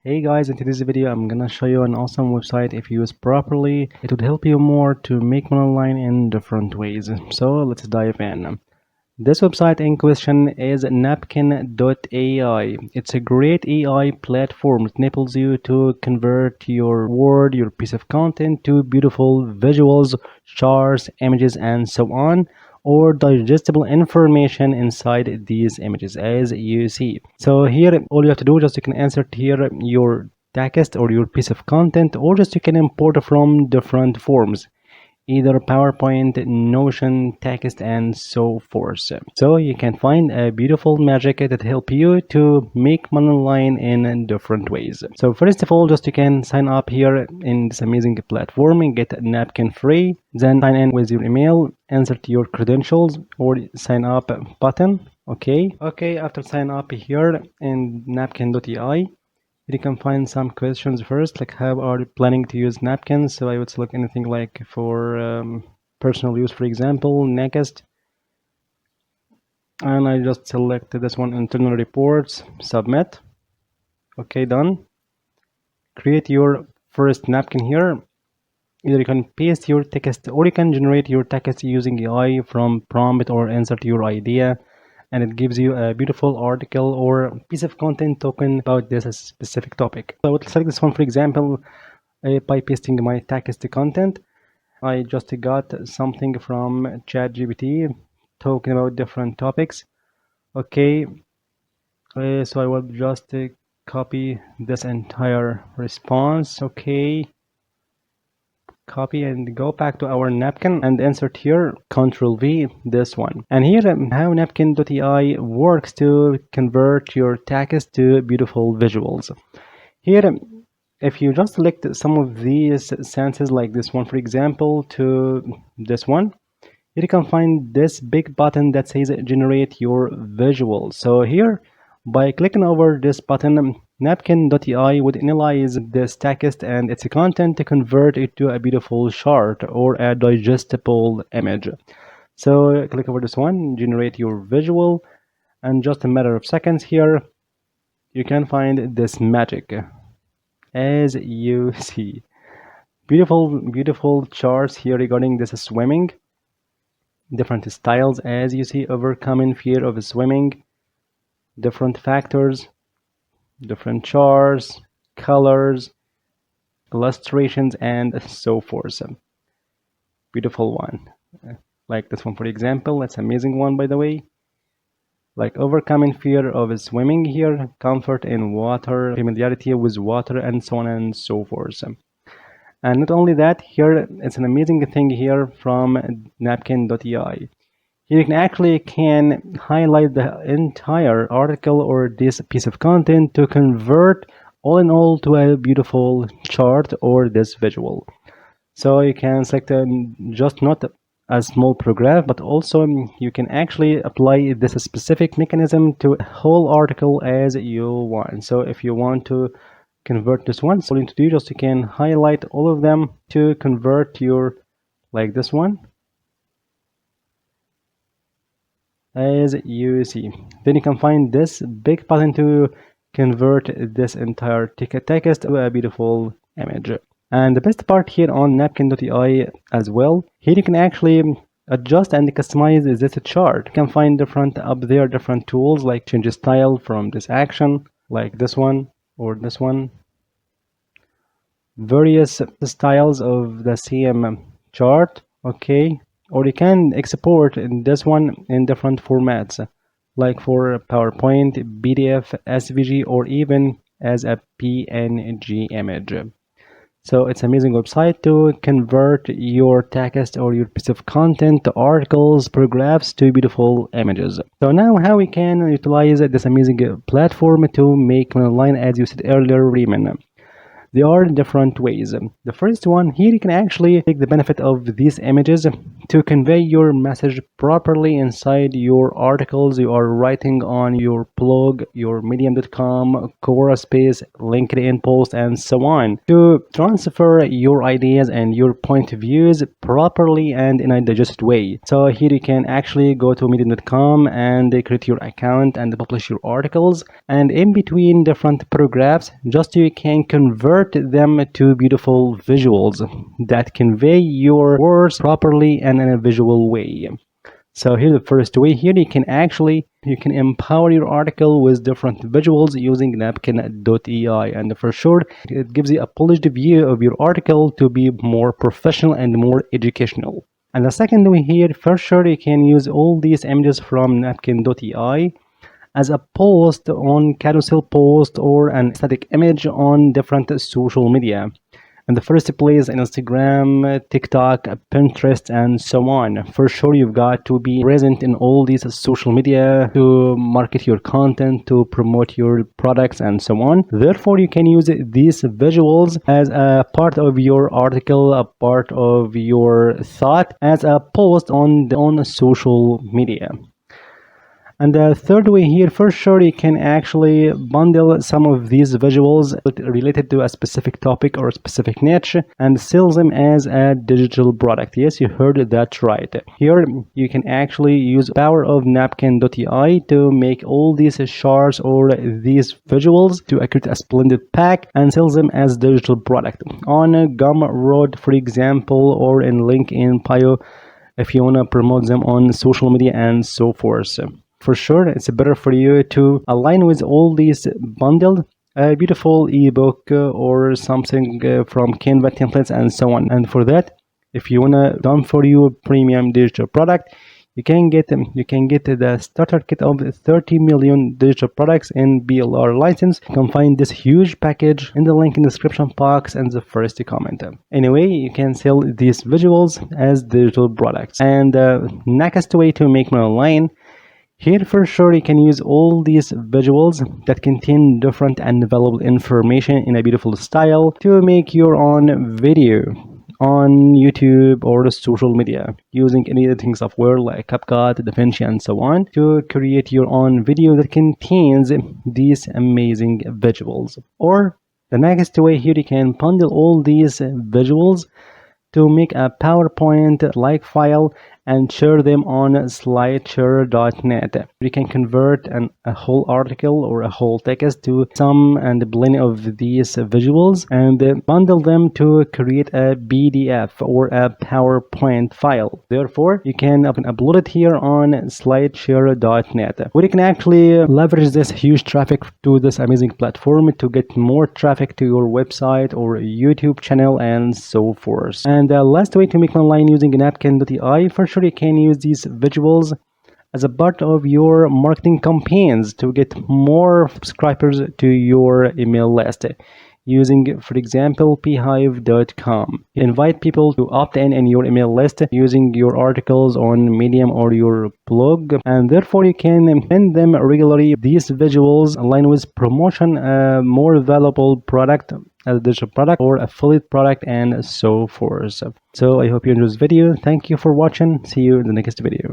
Hey guys, in today's video I'm gonna show you an awesome website. If used properly, it would help you more to make money online in different ways. So let's dive in. This website in question is napkin.ai. It's a great AI platform that enables you to convert your word, your piece of content to beautiful visuals, charts, images, and so on, or digestible information inside these images as you see. So here all you have to do is just you can insert here your text or your piece of content, or just you can import from different forms, either PowerPoint, Notion, text, and so forth. So you can find a beautiful magic that help you to make money online in different ways. So first of all, just you can sign up here in this amazing platform and get a napkin free. Then sign in with your email, insert your credentials or sign up button. Okay, after sign up here in napkin.ai, you can find some questions first, like how are you planning to use napkins. So I would select anything like for personal use, for example, next, and I just select this one, internal reports, submit. Okay, done. Create your first napkin here. Either you can paste your text or you can generate your text using AI from prompt or insert your idea, and it gives you a beautiful article or piece of content talking about this specific topic. So I would select this one, for example, by pasting my text content. I just got something from ChatGPT talking about different topics. Okay, so I will just copy this entire response. Okay, copy and go back to our napkin and insert here Control V this one. And here how napkin.ai works to convert your text to beautiful visuals. Here if you just select some of these sentences, like this one for example, to this one, you can find this big button that says generate your visual. So here, by clicking over this button, napkin.ai would analyze this text and its content to convert it to a beautiful chart or a digestible image. So click over this one, generate your visual, and just a matter of seconds here, you can find this magic as you see. Beautiful charts here regarding this swimming, different styles as you see, overcoming fear of swimming, different factors, different charts, colors, illustrations, and so forth. Beautiful one. Like this one for example, that's an amazing one, by the way. Like overcoming fear of swimming here, comfort in water, familiarity with water, and so on and so forth. And not only that, here it's an amazing thing here from napkin.ai. You can actually highlight the entire article or this piece of content to convert all in all to a beautiful chart or this visual. So you can select just not a small paragraph, but also you can actually apply this specific mechanism to a whole article as you want. So if you want to convert this one, so all you need to do just you can highlight all of them to convert your, like this one, as you see. Then you can find this big button to convert this entire text to a beautiful image. And the best part here on napkin.ai as well, here you can actually adjust and customize this chart. You can find different up there, different tools like change style from this action, like this one or this one. Various styles of the same chart. Okay, or you can export in this one in different formats, like for PowerPoint, PDF, SVG, or even as a PNG image. So it's an amazing website to convert your text or your piece of content, articles, paragraphs to beautiful images. So now how we can utilize this amazing platform to make money online, as you said earlier, Riemann. There are different ways. The first one here, you can actually take the benefit of these images to convey your message properly inside your articles you are writing on your blog, your medium.com, Quora space, LinkedIn post, and so on, to transfer your ideas and your point of views properly and in a digested way. So here you can actually go to medium.com and create your account and publish your articles, and in between different paragraphs, just you can convert them to beautiful visuals that convey your words properly and in a visual way. So here's the first way. Here you can empower your article with different visuals using napkin.ai, and for sure it gives you a polished view of your article to be more professional and more educational. And the second way here, for sure you can use all these images from napkin.ai as a post on carousel post or an static image on different social media. In the first place, Instagram, TikTok, Pinterest, and so on. For sure, you've got to be present in all these social media to market your content, to promote your products, and so on. Therefore, you can use these visuals as a part of your article, a part of your thought, as a post on social media. And the third way here, for sure, you can actually bundle some of these visuals related to a specific topic or a specific niche and sell them as a digital product. Yes, you heard that right. Here, you can actually use power of napkin.ai to make all these charts or these visuals to create a splendid pack and sell them as digital product on Gumroad, for example, or in LinkedIn bio if you want to promote them on social media and so forth. For sure, it's better for you to align with all these bundled beautiful ebook or something from Canva templates and so on. And for that, if you wanna done for you premium digital product, you can get the starter kit of 30 million digital products in PLR license. You can find this huge package in the link in the description box and the first comment. Anyway, you can sell these visuals as digital products. And next way to make money online. Here for sure you can use all these visuals that contain different and valuable information in a beautiful style to make your own video on YouTube or social media using any editing software like CapCut, DaVinci, and so on to create your own video that contains these amazing visuals. Or the next way here, you can bundle all these visuals to make a PowerPoint-like file and share them on slideshare.net. You can convert a whole article or a whole text to some and plenty of these visuals and bundle them to create a PDF or a PowerPoint file. Therefore, you can upload it here on slideshare.net, where you can actually leverage this huge traffic to this amazing platform to get more traffic to your website or YouTube channel and so forth. And the last way to make online using napkin.ai, for sure you can use these visuals as a part of your marketing campaigns to get more subscribers to your email list using, for example, beehive.com. Invite people to opt in your email list using your articles on Medium or your blog, and therefore you can send them regularly these visuals aligned with promotion, a more valuable product, a digital product or affiliate product, and so forth. So I hope you enjoyed this video. Thank you for watching. See you in the next video.